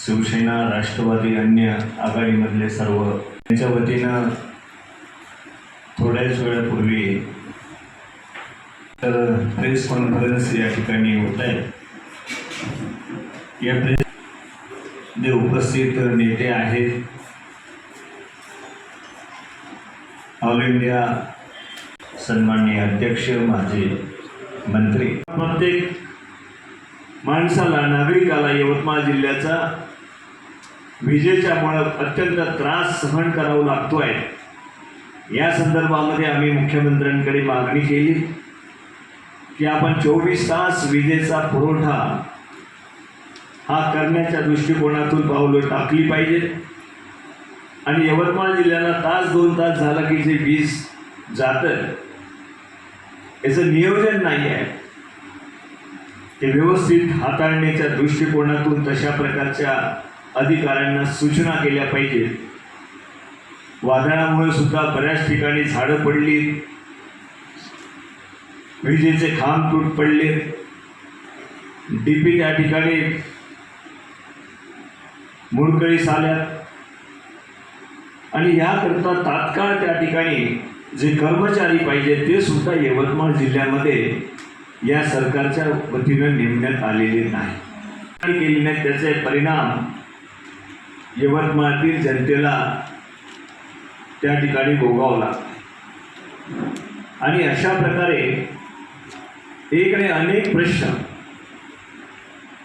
शिवसेना, राष्ट्रवादी, अन्य आघाडीमधले सर्व त्यांच्या वतीनं थोड्याच वेळापूर्वी तर प्रेस कॉन्फरन्स या ठिकाणी होत आहे। या प्रेसमध्ये उपस्थित नेते आहेत, ऑल इंडिया सन्माननीय अध्यक्ष, माझे मंत्री, प्रत्येक माणसाला, नागरिकाला यवतमाळ जिल्ह्याचा विजेच्यामुळे अत्यंत त्रास सहन करावा लागतो आहे। या संदर्भामध्ये आम्ही मुख्यमंत्र्यांकडे मागणी केली की आपण 24 तास विजेचा पुरवठा हा करण्याच्या दृष्टिकोनातून पावलं टाकली पाहिजेत आणि यवतमाळ जिल्ह्याला तास 2 तास झालं की जे वीज जातं याचं नियोजन नाही आहे, ते व्यवस्थित हाताळण्याच्या दृष्टिकोनातून तशा प्रकारच्या अधिकाऱ्यांना सूचना केल्या पाहिजेत। वादळामुळे सुद्धा बऱ्याच ठिकाणी झाडं पडली, विजेचे खांब तुट पडले, डीपी त्या ठिकाणी मोडकळीस आल्या आणि याकरता तात्काळ त्या ठिकाणी जे कर्मचारी पाहिजे ते सुद्धा यवतमाळ जिल्ह्यामध्ये या सरकारच्या वतीनं नेमण्यात आलेले नाही केले नाही। त्याचे परिणाम यवतमाळतील जनतेला त्या ठिकाणी भोगावं लागतं आणि अशा प्रकारे एक आणि अनेक प्रश्न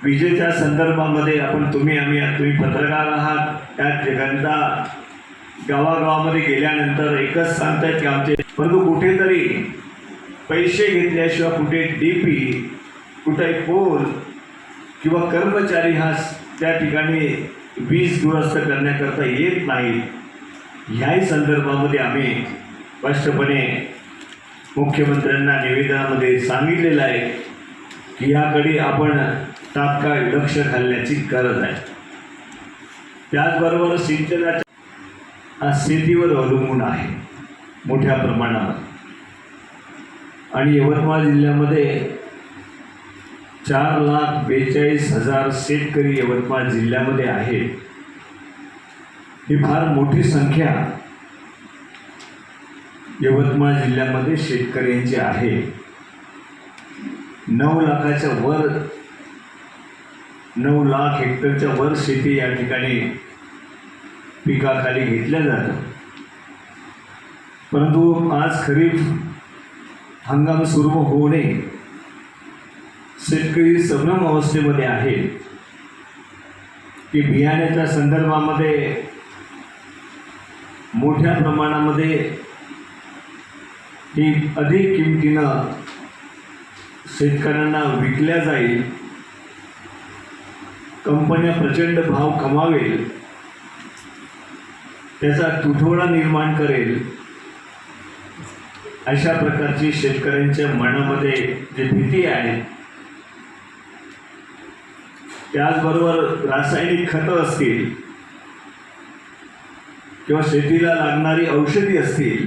विजेच्या संदर्भामध्ये तुम्ही पत्रकार आहात, त्या जगंदा गावागावामध्ये गेल्यानंतर एकच सांगतात की आमचे, परंतु कुठेतरी पैसे घेतल्याशिवाय कुठे डीपी, कुठे पोल किंवा कर्मचारी हा त्या ठिकाणी वीज दुरुस्त करण्याकरता येत नाही। ह्याही संदर्भामध्ये आम्ही स्पष्टपणे मुख्यमंत्र्यांना निवेदनामध्ये सांगितलेलं आहे की याकडे आपण तात्काळ लक्ष घालण्याची गरज आहे। त्याचबरोबर सिंचनाच्या शेतीवर अवलंबून आहे मोठ्या प्रमाणावर आणि यवतमाळ जिल्ह्यामध्ये 4,42,000 शेतकरी यवतमाळ जिल्ह्यामध्ये आहेत। ही फार मोठी संख्या यवतमाळ जिल्ह्यामध्ये शेतकऱ्यांची आहे। 9 लाखाच्या वर 9 लाख हेक्टरच्या वर शेती या ठिकाणी पिकाखाली घेतल्या जातं, परंतु आज खरीप हंगाम सुरू होणे शेतकरी संभ्रम अवस्थेमध्ये आहे की बियाण्याच्या संदर्भामध्ये मोठ्या प्रमाणामध्ये ही अधिक किमतीनं शेतकऱ्यांना विकल्या जाईल, कंपन्या प्रचंड भाव कमावेल, त्याचा तुटवडा निर्माण करेल, अशा प्रकारची शेतकऱ्यांच्या मनामध्ये जी भीती आहे। त्याचबरोबर रासायनिक खतं असतील किंवा शेतीला लागणारी औषधी असतील,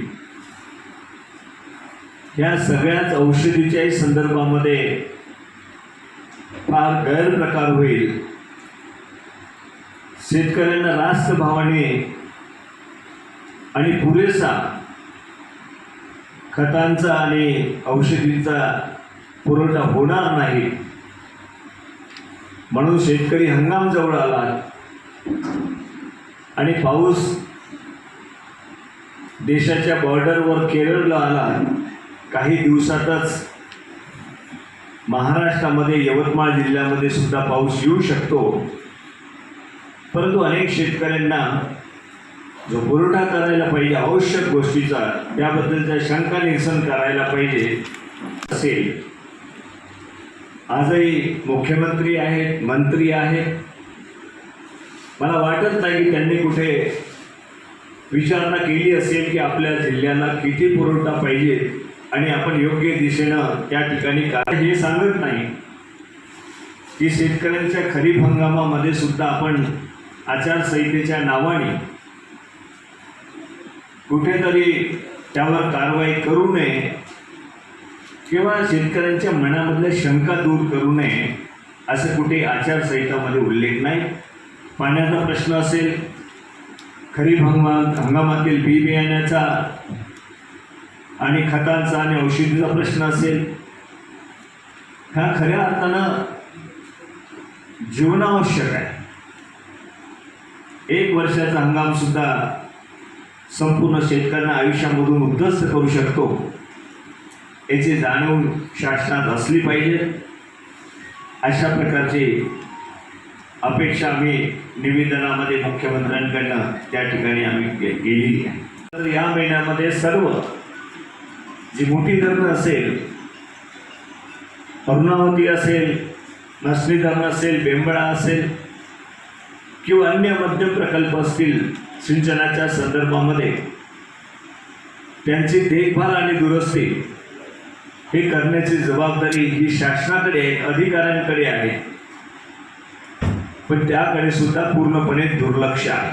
या सगळ्याच औषधीच्याही संदर्भामध्ये फार गैरप्रकार होईल। शेतकऱ्यांना रास्त भावाने आणि पुरेसा खतांचा आणि औषधींचा पुरवठा होणार नाही, म्हणून शेतकरी हंगाम जवळ आला आणि पाऊस देशाच्या बॉर्डरवर केरळला आला। काही दिवसातच महाराष्ट्रामध्ये यवतमाळ जिल्ह्यामध्ये सुद्धा पाऊस येऊ शकतो, परंतु अनेक शेतकऱ्यांना जो पुरवठा करायला पाहिजे आवश्यक गोष्टीचा, त्याबद्दलच्या शंका निरसन करायला पाहिजे असेल। आजही मुख्यमंत्री आहेत, मंत्री आहेत, मला वाटत नाही की त्यांनी कुठे विचारणा केली असेल की आपल्या जिल्ह्याला किती पुरवठा पाहिजे आणि आपण योग्य दिशेनं त्या ठिकाणी काय, हे सांगत नाही की शेतकऱ्यांच्या खरीप हंगामामध्ये सुद्धा आपण आचारसंहितेच्या नावाने कुठेतरी त्यावर कारवाई करू नये किंवा शेतकऱ्यांच्या मनामधल्या शंका दूर करू नये असं कुठे आचारसंहितामध्ये उल्लेख नाही। पाण्याचा प्रश्न असेल, खरीप हंगामातील बी बियाण्याचा आणि खतांचा आणि औषधीचा प्रश्न असेल, हा खऱ्या अर्थानं जीवनावश्यक आहे. एक वर्षाचा हंगाम सुद्धा संपूर्ण शेतकऱ्यांना आयुष्यामधून उद्ध्वस्त करू शकतो, याची जाणीव शासनात असली पाहिजे. अशा प्रकारची अपेक्षा आम्ही निवेदनामध्ये मुख्यमंत्र्यांकडनं त्या ठिकाणी आम्ही केलेली आहे. तर या महिन्यामध्ये सर्व जी मोठी धरणं असेल, अरुणावती असेल, नसणी धरण असेल, बेंबळा असेल किंवा अन्य मध्यम प्रकल्प असतील, सिंचनाच्या संदर्भामध्ये त्यांची देखभाल आणि दुरुस्ती हे करण्याची जबाबदारी ही शासनाकडे, अधिकाऱ्यांकडे आहे, पण त्याकडे सुद्धा पूर्णपणे दुर्लक्ष आहे.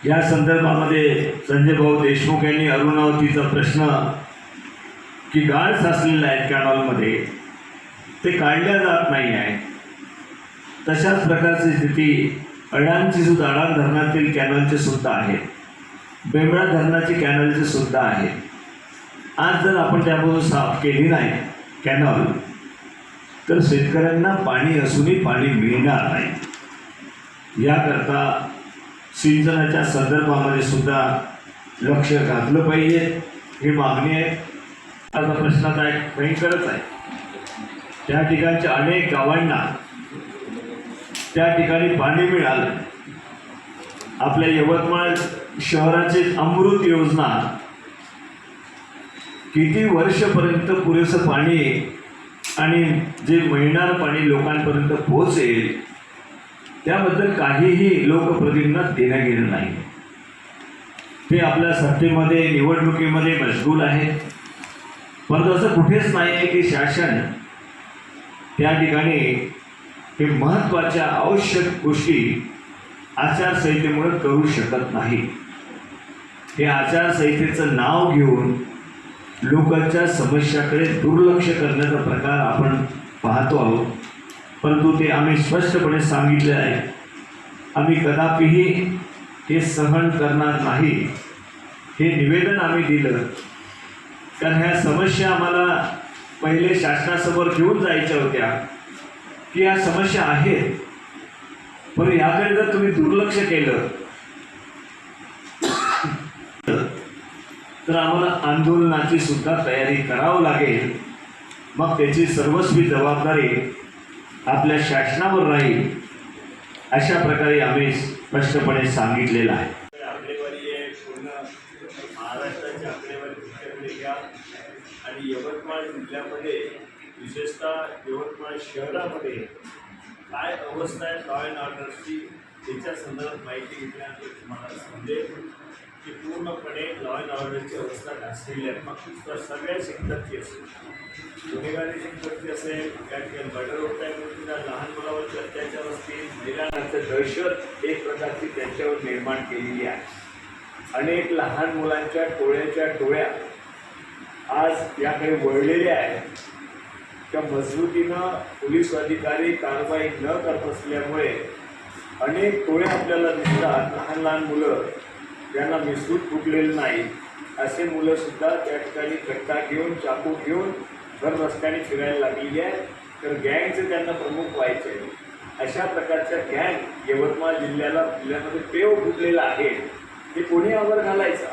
या संदर्भामध्ये संजय भाऊ देशमुख यांनी अरुणावतीचा प्रश्न की गाळ साचलेला आहे कॅनॉलमध्ये, ते काढल्या जात नाही आहे. तशाच प्रकारची स्थिती अडाणची सुद्धा, अडाण धरणातील कॅनलचे सुद्धा आहे, बेंबळा धरणाची कॅनलचे सुद्धा आहे. आज जर आपण त्यामधून साफ केली नाही कॅनॉल, तर शेतकऱ्यांना पाणी असूनही पाणी मिळणार नाही. याकरता सिंचनाच्या संदर्भामध्ये सुद्धा लक्ष घातलं पाहिजे, ही मागणी आहे. आता प्रश्न आता एक भयंकरच आहे. त्या ठिकाणच्या अनेक गावांना त्या ठिकाणी पाणी मिळालं. आपल्या यवतमाळ शहराची अमृत योजना किती वर्षपर्यंत पुरेसं पाणी आणि जे मिळणारं पाणी लोकांपर्यंत पोहोचेल, त्याबद्दल काहीही लोकप्रतिनिधींना देणं घेणं नाही. ते आपल्या सत्तेमध्ये, निवडणुकीमध्ये मशगूल आहेत, परंतु असं कुठेच नाही आहे की शासन त्या ठिकाणी हे महत्त्वाच्या आवश्यक गोष्टी आचारसंहितेमुळे करू शकत नाही. हे आचारसंहितेचं नाव घेऊन लोकांच्या समस्याकडे दुर्लक्ष करण्याचा प्रकार आपण पाहतो आहोत. परंतु ते आम्ही स्पष्टपणे सांगितले आहे, आम्ही कदापिही हे सहन करणार नाही. हे निवेदन आम्ही दिलं, कारण ह्या समस्या आम्हाला पहिले शासनासमोर घेऊन जायच्या होत्या की या समस्या आहेत, पण याकडे जर तुम्ही दुर्लक्ष केलं तर आम्हाला आंदोलनाची सुद्धा तयारी करावं लागेल. मग त्याची सर्वस्वी जबाबदारी आपल्या शासनावर राहील, अशा प्रकारे आम्ही स्पष्टपणे सांगितलेलं आहे. आकडेवारी आहे, पूर्ण महाराष्ट्राची आकडेवारी तुमच्याकडे घ्या आणि यवतमाळ जिल्ह्यामध्ये, विशेषतः यवतमाळ शहरामध्ये काय अवस्था आहे लॉ अँड ऑर्डरची, त्याच्या संदर्भात माहिती घेतल्यानंतर तुम्हाला समजेल की पूर्णपणे लॉ अँड ऑर्डरची अवस्था ढासळली आहे. मग सगळ्या सेक्टरची असेल, गुन्हेगारी सेक्टरची असेल, त्या ठिकाणी मर्डर होत आहे, लहान मुलावरचे अत्याचार असतील, महिलांचं दहशत एक प्रकारची त्यांच्यावर निर्माण केलेली आहे. अनेक लहान मुलांच्या टोळ्या आज याकडे वळलेल्या आहेत. त्या मजबूतीनं पोलीस अधिकारी कारवाई न करत असल्यामुळे अनेक टोळे आपल्याला दिसतात. लहान लहान मुलं ज्यांना मिसळूट फुटलेलं नाही, असे मुलंसुद्धा त्या ठिकाणी कट्टा घेऊन, चाकू घेऊन भर रस्त्याने फिरायला लागलेली आहे. तर गँगचे त्यांना प्रमुख व्हायचे आहे. अशा प्रकारच्या गँग यवतमाळ जिल्ह्यामध्ये पेव फुटलेला आहे. ते कोणी आवर घालायचा?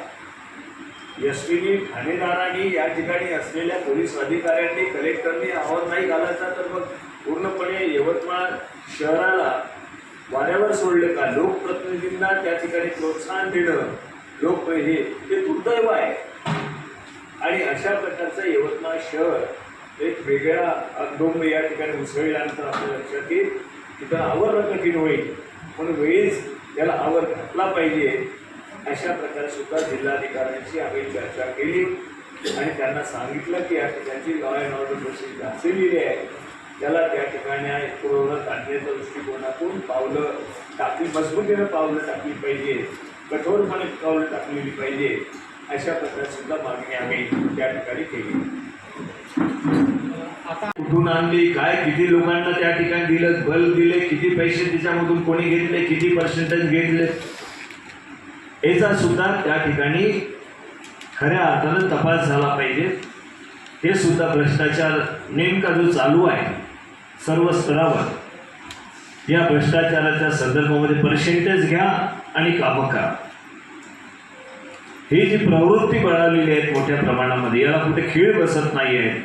एस टीने, ठाणेदारांनी, या ठिकाणी असलेल्या पोलीस अधिकाऱ्यांनी, कलेक्टरनी आवर नाही घालायचा, तर मग पूर्णपणे यवतमाळ शहराला वाऱ्यावर सोडलं का? लोकप्रतिनिधींना त्या ठिकाणी प्रोत्साहन देणं ते दुर्दैव आहे. आणि अशा प्रकारचं यवतमाळ शहर एक वेगळ्या अगदोंब या ठिकाणी उसळल्यानंतर आपल्या लक्षात येईल, तिथं आवरणं कठीण होईल. म्हणून वेळीच त्याला आवर घातला पाहिजे. अशा प्रकारे सुद्धा जिल्हाधिकाऱ्यांशी आम्ही चर्चा केली आणि त्यांना सांगितलं की या ठिकाणची लॉ अँड ऑर्डर जशी ढासळलेली आहे, त्याला त्या ठिकाणी पूर्ववत आणण्याच्या दृष्टिकोनातून पावलं टाकली, मजबूतीनं पावलं टाकली पाहिजे, कठोरपणे पावलं टाकलेली पाहिजे. अशा प्रकारे सुद्धा मागणी आम्ही त्या ठिकाणी केली. आता कुठून आणली, काय किती लोकांना त्या ठिकाणी दिलं, बल्ब दिले, किती पैसे त्याच्यामधून कोणी घेतले, किती पर्सेंटेज घेतले, याचा सुद्धा त्या ठिकाणी खऱ्या अर्थानं तपास झाला पाहिजे. हे सुद्धा भ्रष्टाचार नेमका जो चालू आहे सर्व स्तरावर, या भ्रष्टाचाराच्या संदर्भामध्ये पर्सेंटेज घ्या आणि कामं करा, ही जी प्रवृत्ती बळावलेली आहे मोठ्या प्रमाणामध्ये, याला कुठे खीळ बसत नाही आहे.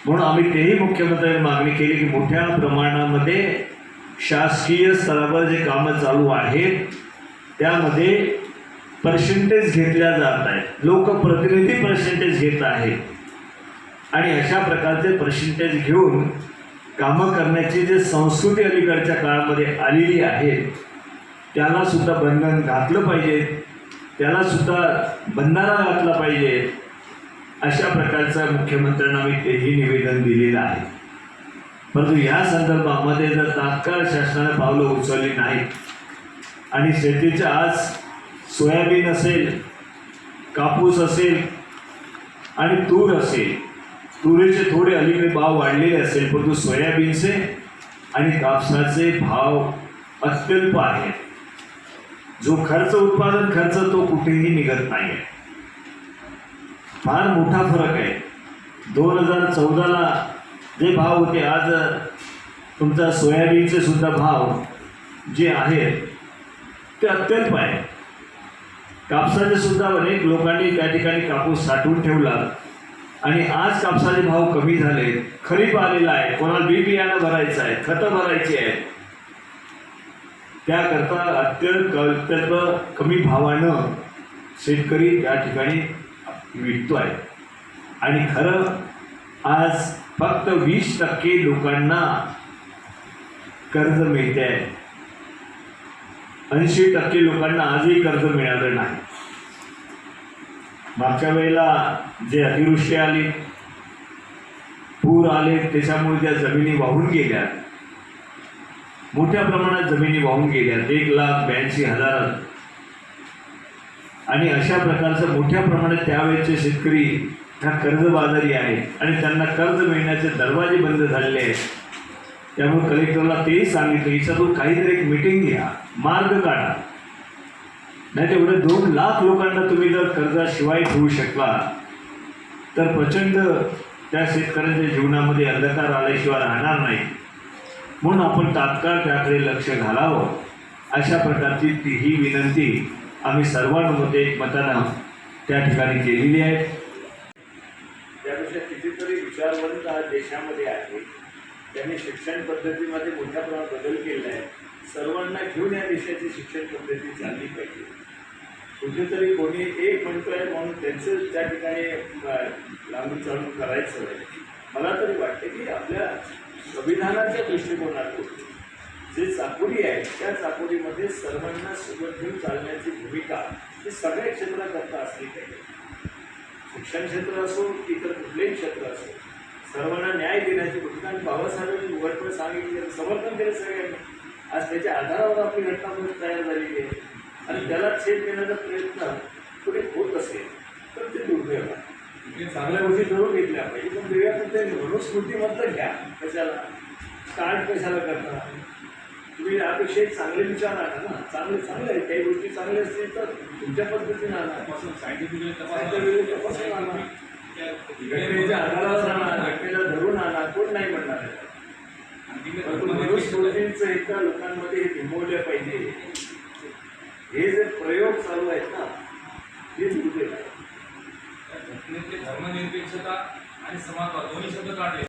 म्हणून आम्ही तेही मुख्यमंत्र्यांनी मागणी केली की मोठ्या प्रमाणामध्ये शासकीय स्तरावर जे कामं चालू आहेत त्यामध्ये पर्सेंटेज घेतल्या जात आहेत, लोकप्रतिनिधी पर्सेंटेज घेत आहेत, आणि अशा प्रकारचे पर्सेंटेज घेऊन कामं करण्याची जे संस्कृती अलीकडच्या काळामध्ये आलेली आहे त्याला सुद्धा बंधन घातलं पाहिजे, त्याला सुद्धा बंधारा घातला पाहिजे. अशा प्रकारचं मुख्यमंत्र्यांना मी तेही निवेदन दिलेलं आहे. परंतु या संदर्भामध्ये जर तात्काळ शासनाने पावलं उचलली नाहीत आणि शेतीच्या आज सोयाबीन असेल, कापूस असेल आणि तूर असेल, तुरीचे थोडे अलीकडे भाव वाढलेले असेल, परंतु सोयाबीनचे आणि कापसाचे भाव अत्यल्प आहेत. जो खर्च, उत्पादन खर्च तो कुठेही निघत नाही आहे, फार मोठा फरक आहे. 2014ला जे भाव होते आज तुमचा सोयाबीनचे सुद्धा भाव जे आहेत ते अत्यल्प आहे. कापसाचे सुद्धा अनेक लोकांनी त्या ठिकाणी कापूस साठवून ठेवला आणि आज कापसाचे भाव कमी झाले. खरीप आलेला आहे, कोणाला बी बियाणं भरायचं आहे, खतं भरायची आहेत, त्याकरता अत्यंत कमी भावानं शेतकरी त्या ठिकाणी विकतोय. आणि खरं आज फक्त 20% लोकांना कर्ज मिळते आहे, 80% लोकांना आजही कर्ज मिळालं नाही. मागच्या वेळेला जे अतिवृष्टी आली, पूर आले, त्याच्यामुळे त्या जमिनी वाहून गेल्या, मोठ्या प्रमाणात जमिनी वाहून गेल्या, 1,82,000. आणि अशा प्रकारचं मोठ्या प्रमाणात त्यावेळेचे शेतकरी ह्या कर्जबाजारी आहेत आणि त्यांना कर्ज मिळण्याचे दरवाजे बंद झालेले आहेत. त्यामुळे कलेक्टरला तेही सांगितलं याच्यातून काहीतरी एक मीटिंग घ्या, मार्ग काढा, नाही तेवढे 2 लाख लोकांना तुम्ही जर कर्जाशिवाय ठेवू शकला तर प्रचंड त्या शेतकऱ्यांच्या जीवनामध्ये अंधकार आल्याशिवाय राहणार नाही. म्हणून आपण तात्काळ त्याकडे लक्ष घालावं, अशा प्रकारची ही विनंती आम्ही सर्वांमध्ये एकमतानं त्या ठिकाणी केलेली आहे. त्यापेक्षा कितीतरी विचारवंत आज देशामध्ये आहे, त्यांनी शिक्षण पद्धतीमध्ये मोठ्या प्रमाणात बदल केला आहे. सर्वांना घेऊन या देशाची शिक्षण पद्धती चालली पाहिजे. कुठेतरी कोणी एक म्हणतोय म्हणून त्यांचं त्या ठिकाणी लांबून चालून करायचं आहे. मला तरी वाटते की आपल्या संविधानाच्या दृष्टिकोनातून जे चाकोरी आहे त्या चाकोरीमध्ये सर्वांना सोबत घेऊन चालण्याची भूमिका ही सगळ्या क्षेत्राकरता असली पाहिजे. शिक्षण क्षेत्र असो की इतर कुठलेही क्षेत्र असो, सर्वांना न्याय देण्याची भूमिका. आणि बाबासाहेबांनी उघडपणे सांगितलं, समर्थन केलं सगळ्यांनी. आज त्याच्या आधारावर आपली घटना तयार झालेली आहे आणि त्याला छेद देण्याचा प्रयत्न पुढे होत असेल तर ते दुर्दैव आहे. चांगल्या गोष्टी जरूर घेतल्या पाहिजे, पण वेगळ्या पद्धतीने मनुस्मृतीमधलं घ्या. कशाला स्टार्ट कशाला करता तुम्ही? यापेक्षा एक चांगले विचार आणा ना. चांगले आहे, काही गोष्टी चांगल्या असतील तर तुमच्या पद्धतीने आणा, सायंटिफिकली तपासून आणा, घटनेच्या आधारावर आणा, घटनेला धरून आणा, कोण नाही म्हणणार आहे. मनुस्मृतीचं एका लोकांमध्ये हे बिंबवलं पाहिजे. हे जे प्रयोग चालू आहेत ना हे दुर्दैव आहे. धर्मनिरपेक्षता आणि समाजवाद दोन्ही शब्द काढले.